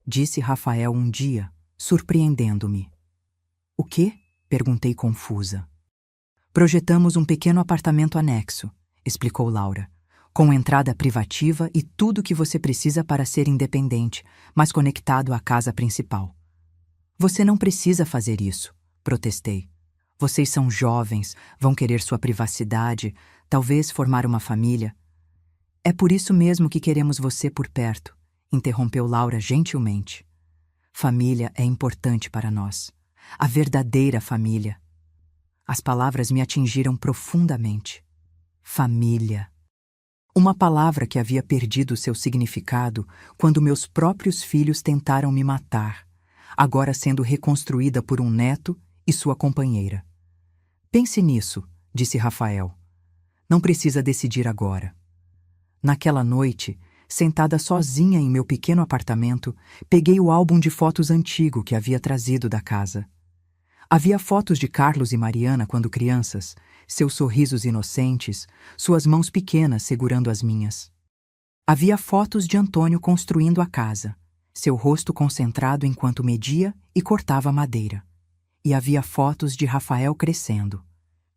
Speaker 1: disse Rafael um dia, surpreendendo-me. O quê? Perguntei confusa. Projetamos um pequeno apartamento anexo, explicou Laura, com entrada privativa e tudo o que você precisa para ser independente, mas conectado à casa principal. Você não precisa fazer isso, protestei. Vocês são jovens, vão querer sua privacidade, talvez formar uma família. É por isso mesmo que queremos você por perto, interrompeu Laura gentilmente. Família é importante para nós. A verdadeira família. As palavras me atingiram profundamente. Família. Uma palavra que havia perdido seu significado quando meus próprios filhos tentaram me matar, agora sendo reconstruída por um neto e sua companheira. Pense nisso, disse Rafael. Não precisa decidir agora. Naquela noite, sentada sozinha em meu pequeno apartamento, peguei o álbum de fotos antigo que havia trazido da casa. Havia fotos de Carlos e Mariana quando crianças, seus sorrisos inocentes, suas mãos pequenas segurando as minhas. Havia fotos de Antônio construindo a casa, seu rosto concentrado enquanto media e cortava madeira. E havia fotos de Rafael crescendo.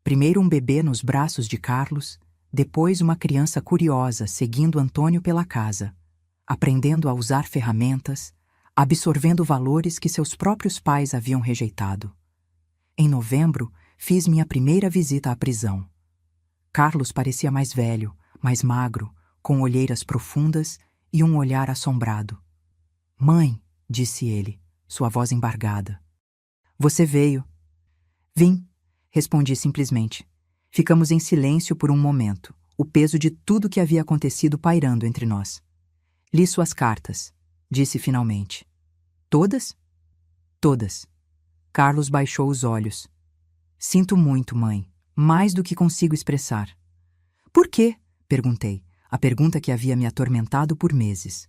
Speaker 1: Primeiro um bebê nos braços de Carlos, depois uma criança curiosa seguindo Antônio pela casa, aprendendo a usar ferramentas, absorvendo valores que seus próprios pais haviam rejeitado. Em novembro, fiz minha primeira visita à prisão. Carlos parecia mais velho, mais magro, com olheiras profundas e um olhar assombrado. "Mãe", disse ele, sua voz embargada. "Você veio." "Vim", respondi simplesmente. Ficamos em silêncio por um momento, o peso de tudo que havia acontecido pairando entre nós. "Li suas cartas", disse finalmente. "Todas?" "Todas." Carlos baixou os olhos. "Sinto muito, mãe, mais do que consigo expressar." "Por quê?" perguntei, a pergunta que havia me atormentado por meses.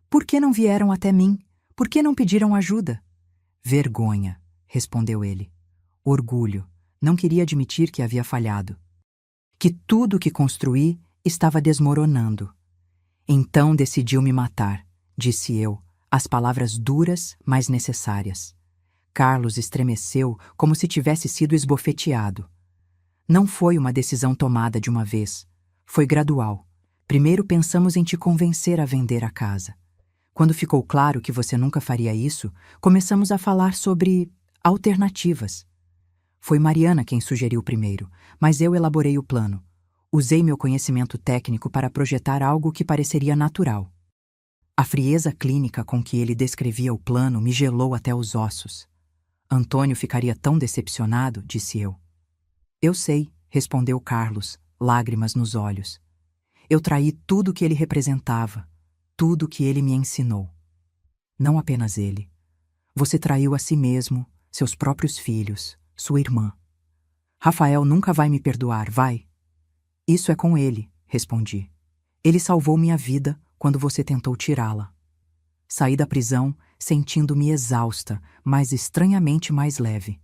Speaker 1: "Por que não vieram até mim? Por que não pediram ajuda?" "Vergonha", respondeu ele. "Orgulho. Não queria admitir que havia falhado. Que tudo o que construí estava desmoronando. Então decidiu me matar", disse eu, as palavras duras, mas necessárias. Carlos estremeceu como se tivesse sido esbofeteado. "Não foi uma decisão tomada de uma vez. Foi gradual. Primeiro pensamos em te convencer a vender a casa. Quando ficou claro que você nunca faria isso, começamos a falar sobre alternativas. Foi Mariana quem sugeriu primeiro, mas eu elaborei o plano. Usei meu conhecimento técnico para projetar algo que pareceria natural." A frieza clínica com que ele descrevia o plano me gelou até os ossos. "Antônio ficaria tão decepcionado", disse eu. "Eu sei", respondeu Carlos, lágrimas nos olhos. "Eu traí tudo o que ele representava, tudo o que ele me ensinou. Não apenas ele. Você traiu a si mesmo, seus próprios filhos, sua irmã. Rafael nunca vai me perdoar, vai?" "Isso é com ele", respondi. "Ele salvou minha vida quando você tentou tirá-la." Saí da prisão sentindo-me exausta, mas estranhamente mais leve.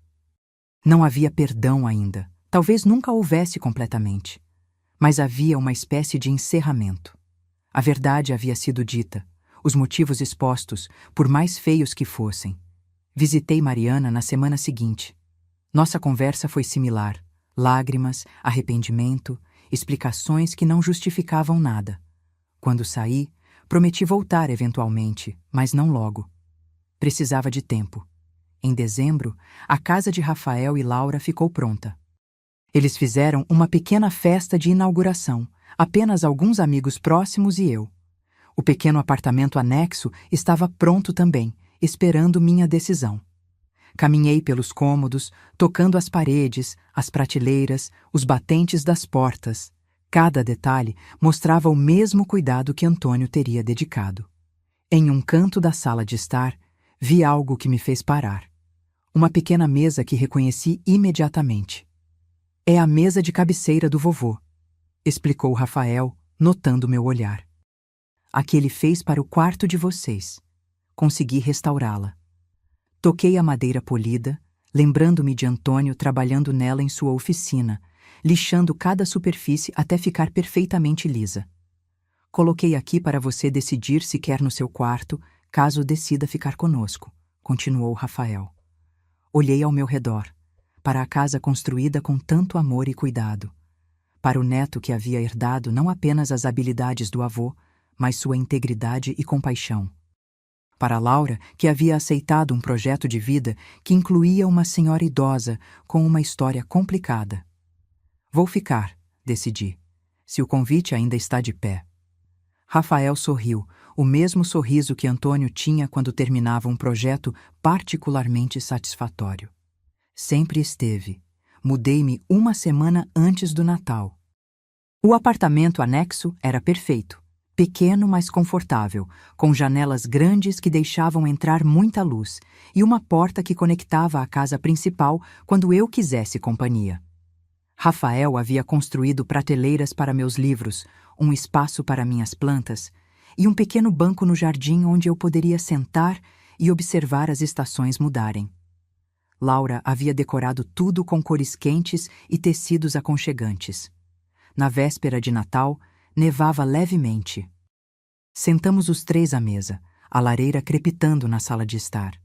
Speaker 1: Não havia perdão ainda, talvez nunca houvesse completamente. Mas havia uma espécie de encerramento. A verdade havia sido dita, os motivos expostos, por mais feios que fossem. Visitei Mariana na semana seguinte. Nossa conversa foi similar: lágrimas, arrependimento, explicações que não justificavam nada. Quando saí, prometi voltar eventualmente, mas não logo. Precisava de tempo. Em dezembro, a casa de Rafael e Laura ficou pronta. Eles fizeram uma pequena festa de inauguração, apenas alguns amigos próximos e eu. O pequeno apartamento anexo estava pronto também, esperando minha decisão. Caminhei pelos cômodos, tocando as paredes, as prateleiras, os batentes das portas. Cada detalhe mostrava o mesmo cuidado que Antônio teria dedicado. Em um canto da sala de estar, vi algo que me fez parar. Uma pequena mesa que reconheci imediatamente. "É a mesa de cabeceira do vovô", explicou Rafael, notando meu olhar. A que ele fez para o quarto de vocês. Consegui restaurá-la. Toquei a madeira polida, lembrando-me de Antônio trabalhando nela em sua oficina, lixando cada superfície até ficar perfeitamente lisa. Coloquei aqui para você decidir se quer no seu quarto, caso decida ficar conosco, continuou Rafael. Olhei ao meu redor, para a casa construída com tanto amor e cuidado, para o neto que havia herdado não apenas as habilidades do avô, mas sua integridade e compaixão. Para Laura, que havia aceitado um projeto de vida que incluía uma senhora idosa com uma história complicada. Vou ficar, decidi, se o convite ainda está de pé. Rafael sorriu, o mesmo sorriso que Antônio tinha quando terminava um projeto particularmente satisfatório. Sempre esteve. Mudei-me uma semana antes do Natal. O apartamento anexo era perfeito. Pequeno, mas confortável, com janelas grandes que deixavam entrar muita luz e uma porta que conectava à casa principal quando eu quisesse companhia. Rafael havia construído prateleiras para meus livros, um espaço para minhas plantas e um pequeno banco no jardim onde eu poderia sentar e observar as estações mudarem. Laura havia decorado tudo com cores quentes e tecidos aconchegantes. Na véspera de Natal, nevava levemente. Sentamos os três à mesa, a lareira crepitando na sala de estar.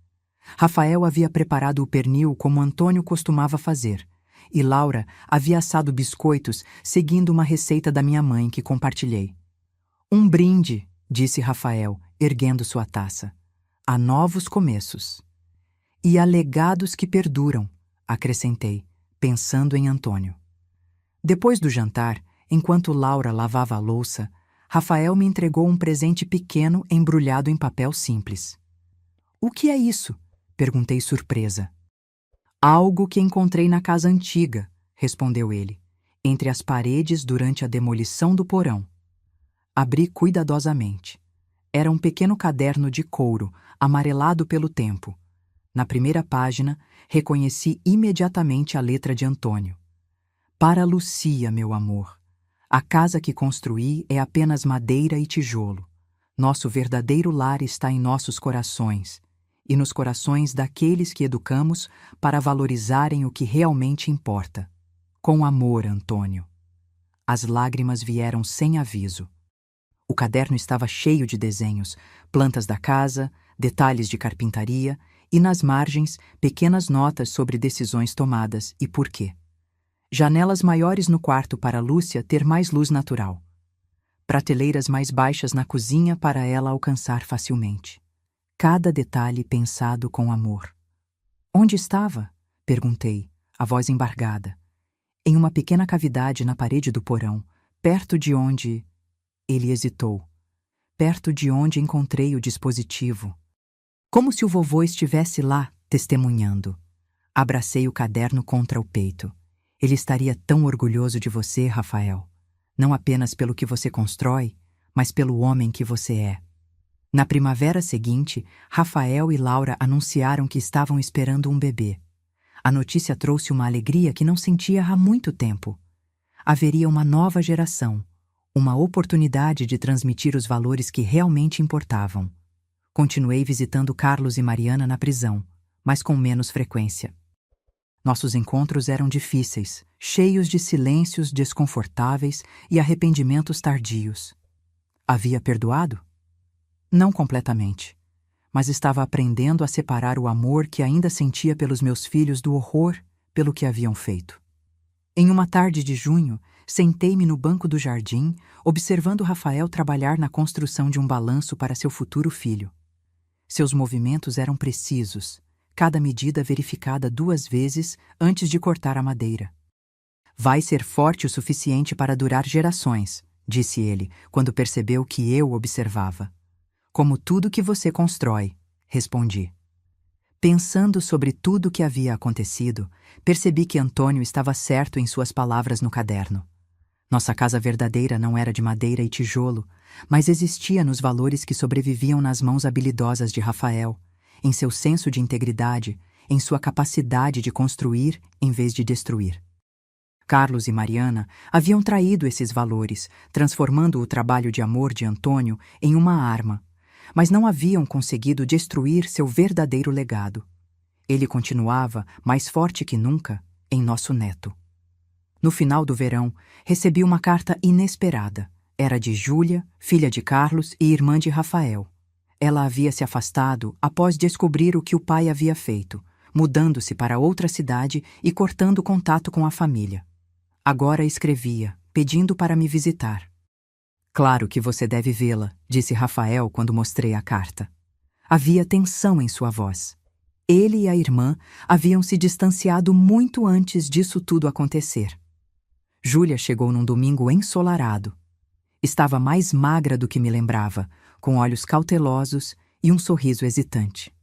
Speaker 1: Rafael havia preparado o pernil como Antônio costumava fazer, e Laura havia assado biscoitos seguindo uma receita da minha mãe que compartilhei. Um brinde, disse Rafael, erguendo sua taça. A novos começos. E a legados que perduram, acrescentei, pensando em Antônio. Depois do jantar, enquanto Laura lavava a louça, Rafael me entregou um presente pequeno embrulhado em papel simples. O que é isso? Perguntei surpresa. Algo que encontrei na casa antiga, respondeu ele, entre as paredes durante a demolição do porão. Abri cuidadosamente. Era um pequeno caderno de couro, amarelado pelo tempo. Na primeira página, reconheci imediatamente a letra de Antônio. Para Lucia, meu amor. A casa que construí é apenas madeira e tijolo. Nosso verdadeiro lar está em nossos corações, e nos corações daqueles que educamos para valorizarem o que realmente importa. Com amor, Antônio. As lágrimas vieram sem aviso. O caderno estava cheio de desenhos, plantas da casa, detalhes de carpintaria e, nas margens, pequenas notas sobre decisões tomadas e por quê. Janelas maiores no quarto para Lúcia ter mais luz natural. Prateleiras mais baixas na cozinha para ela alcançar facilmente. Cada detalhe pensado com amor. Onde estava? Perguntei, a voz embargada. Em uma pequena cavidade na parede do porão, perto de onde... Ele hesitou. Perto de onde encontrei o dispositivo. Como se o vovô estivesse lá, testemunhando. Abracei o caderno contra o peito. Ele estaria tão orgulhoso de você, Rafael. Não apenas pelo que você constrói, mas pelo homem que você é. Na primavera seguinte, Rafael e Laura anunciaram que estavam esperando um bebê. A notícia trouxe uma alegria que não sentia há muito tempo. Haveria uma nova geração, uma oportunidade de transmitir os valores que realmente importavam. Continuei visitando Carlos e Mariana na prisão, mas com menos frequência. Nossos encontros eram difíceis, cheios de silêncios desconfortáveis e arrependimentos tardios. Havia perdoado? Não completamente, mas estava aprendendo a separar o amor que ainda sentia pelos meus filhos do horror pelo que haviam feito. Em uma tarde de junho, sentei-me no banco do jardim, observando Rafael trabalhar na construção de um balanço para seu futuro filho. Seus movimentos eram precisos, cada medida verificada 2 vezes antes de cortar a madeira. Vai ser forte o suficiente para durar gerações, disse ele, quando percebeu que eu observava. Como tudo que você constrói, respondi. Pensando sobre tudo o que havia acontecido, percebi que Antônio estava certo em suas palavras no caderno. Nossa casa verdadeira não era de madeira e tijolo, mas existia nos valores que sobreviviam nas mãos habilidosas de Rafael, em seu senso de integridade, em sua capacidade de construir em vez de destruir. Carlos e Mariana haviam traído esses valores, transformando o trabalho de amor de Antônio em uma arma, mas não haviam conseguido destruir seu verdadeiro legado. Ele continuava, mais forte que nunca, em nosso neto. No final do verão, recebi uma carta inesperada. Era de Júlia, filha de Carlos e irmã de Rafael. Ela havia se afastado após descobrir o que o pai havia feito, mudando-se para outra cidade e cortando contato com a família. Agora escrevia, pedindo para me visitar. Claro que você deve vê-la, disse Rafael quando mostrei a carta. Havia tensão em sua voz. Ele e a irmã haviam se distanciado muito antes disso tudo acontecer. Júlia chegou num domingo ensolarado. Estava mais magra do que me lembrava, com olhos cautelosos e um sorriso hesitante.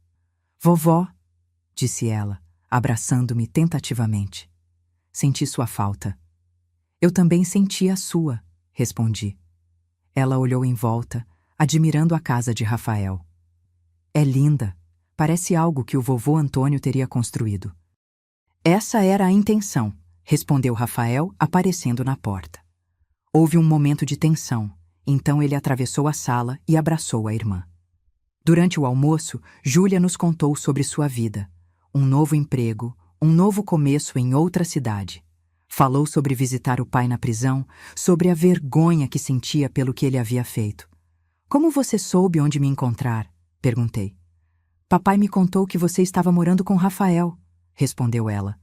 Speaker 1: Vovó, disse ela, abraçando-me tentativamente. Senti sua falta. Eu também senti a sua, respondi. Ela olhou em volta, admirando a casa de Rafael. É linda. Parece algo que o vovô Antônio teria construído. Essa era a intenção, respondeu Rafael, aparecendo na porta. Houve um momento de tensão, então ele atravessou a sala e abraçou a irmã. Durante o almoço, Júlia nos contou sobre sua vida. Um novo emprego, um novo começo em outra cidade. Falou sobre visitar o pai na prisão, sobre a vergonha que sentia pelo que ele havia feito. Como você soube onde me encontrar? Perguntei. Papai me contou que você estava morando com Rafael, respondeu ela.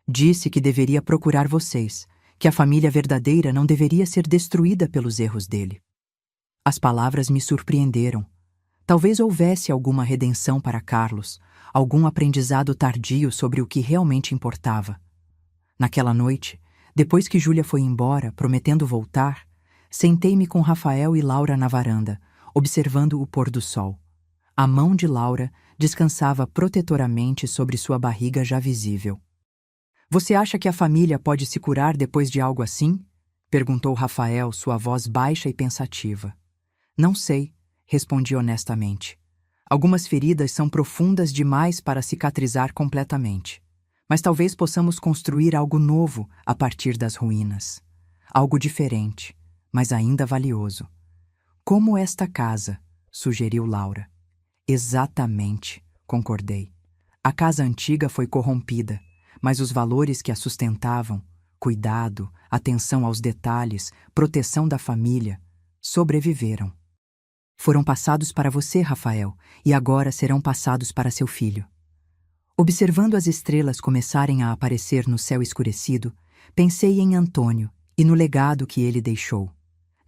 Speaker 1: Disse que deveria procurar vocês, que a família verdadeira não deveria ser destruída pelos erros dele. As palavras me surpreenderam. Talvez houvesse alguma redenção para Carlos, algum aprendizado tardio sobre o que realmente importava. Naquela noite, depois que Júlia foi embora, prometendo voltar, sentei-me com Rafael e Laura na varanda, observando o pôr do sol. A mão de Laura descansava protetoramente sobre sua barriga já visível. Você acha que a família pode se curar depois de algo assim? Perguntou Rafael, sua voz baixa e pensativa. Não sei, respondi honestamente. Algumas feridas são profundas demais para cicatrizar completamente. Mas talvez possamos construir algo novo a partir das ruínas. Algo diferente, mas ainda valioso. Como esta casa, sugeriu Laura. Exatamente, concordei. A casa antiga foi corrompida, mas os valores que a sustentavam, cuidado, atenção aos detalhes, proteção da família, sobreviveram. Foram passados para você, Rafael, e agora serão passados para seu filho. Observando as estrelas começarem a aparecer no céu escurecido, pensei em Antônio e no legado que ele deixou.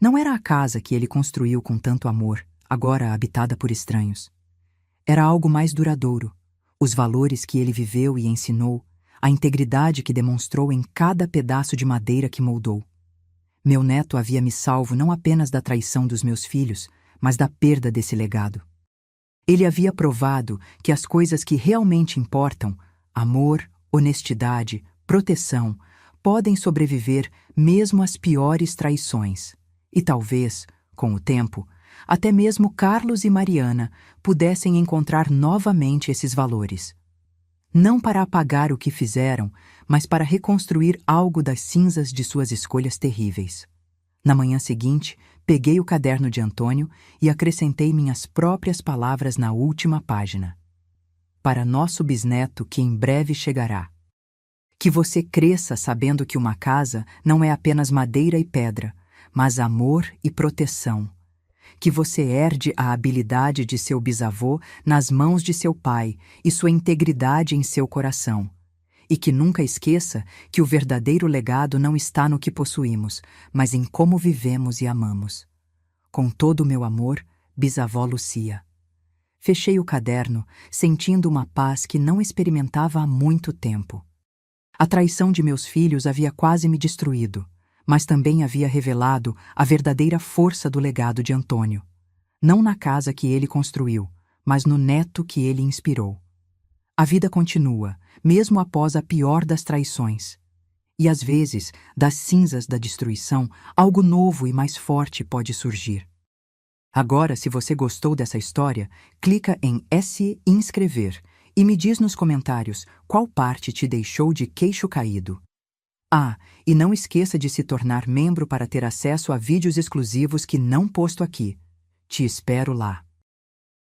Speaker 1: Não era a casa que ele construiu com tanto amor, agora habitada por estranhos. Era algo mais duradouro, os valores que ele viveu e ensinou, a integridade que demonstrou em cada pedaço de madeira que moldou. Meu neto havia me salvo não apenas da traição dos meus filhos, mas da perda desse legado. Ele havia provado que as coisas que realmente importam, amor, honestidade, proteção, podem sobreviver mesmo às piores traições. E talvez, com o tempo, até mesmo Carlos e Mariana pudessem encontrar novamente esses valores. Não para apagar o que fizeram, mas para reconstruir algo das cinzas de suas escolhas terríveis. Na manhã seguinte, peguei o caderno de Antônio e acrescentei minhas próprias palavras na última página. Para nosso bisneto que em breve chegará. Que você cresça sabendo que uma casa não é apenas madeira e pedra, mas amor e proteção. Que você herde a habilidade de seu bisavô nas mãos de seu pai e sua integridade em seu coração. E que nunca esqueça que o verdadeiro legado não está no que possuímos, mas em como vivemos e amamos. Com todo o meu amor, bisavó Lucia. Fechei o caderno, sentindo uma paz que não experimentava há muito tempo. A traição de meus filhos havia quase me destruído, mas também havia revelado a verdadeira força do legado de Antônio. Não na casa que ele construiu, mas no neto que ele inspirou. A vida continua, mesmo após a pior das traições. E às vezes, das cinzas da destruição, algo novo e mais forte pode surgir. Agora, se você gostou dessa história, clica em se inscrever e me diz nos comentários qual parte te deixou de queixo caído. Ah, e não esqueça de se tornar membro para ter acesso a vídeos exclusivos que não posto aqui. Te espero lá.